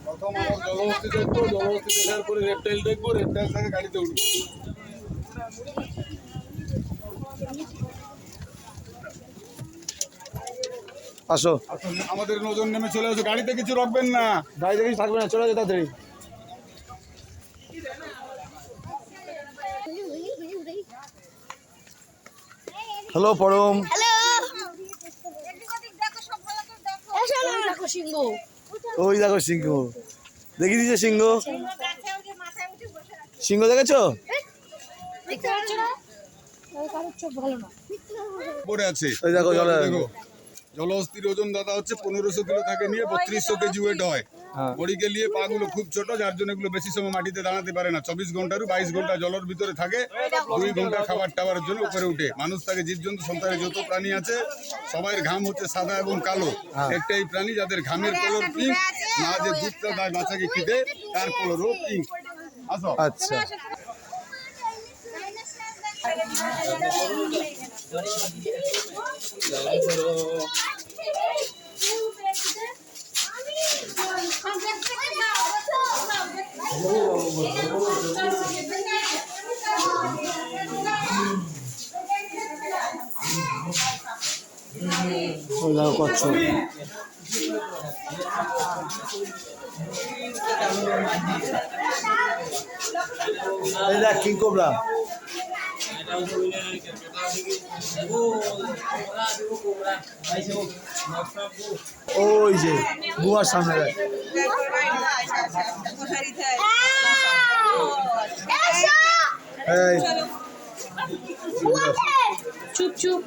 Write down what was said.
প্রথম আমরা জলহস্তি দেখবো, জলহস্তি দেখার পরে রেপটাইল দেখবো, রেপটাইল থেকে গাড়িতে উঠবো। আসো, আমাদের নজর নেমে চলে আসো, গাড়িতে কিছু রাখবেন না। গাড়িতে কিছু থাকবে না, চলে যাও তাড়াতাড়ি। হ্যালো পরম, ওই দেখো সিংহ, দেখি দিয়েছে সিংহ। সিংহ দেখেছো? পড়ে আছে, ওই দেখো জলে। দেখো জলহস্তির ওজন দাদা হচ্ছে 1500 কিলো থাকে নিয়ে 3200 কেজি ওয়েট হয়। বডিকে নিয়ে পা গুলো খুব ছোট, যার জন্য এগুলো বেশি সময় মাটিতে দাঁড়াতে পারে না। 24 ঘন্টারও 22 ঘন্টা জলের ভিতরে থাকে, 2 ঘন্টা খাবার টাবারের জন্য উপরে উঠে। মানুষ থাকে, জীবজন্তু সংসারে যত প্রাণী আছে সবাইয়ের ঘাম হচ্ছে সাদা এবং কালো। একটাই প্রাণী যাদের ঘামের কালার পিঙ্ক, না যে দুধটা দেয় বাচ্চাকে খেতে তার কালারও পিঙ্ক। আসো। আচ্ছা, ওই দেখো কচ্ছপ। এই দেখ কিং কোবরা। ওই যে গুহার সামনে দেখ। এই চুপ চুপ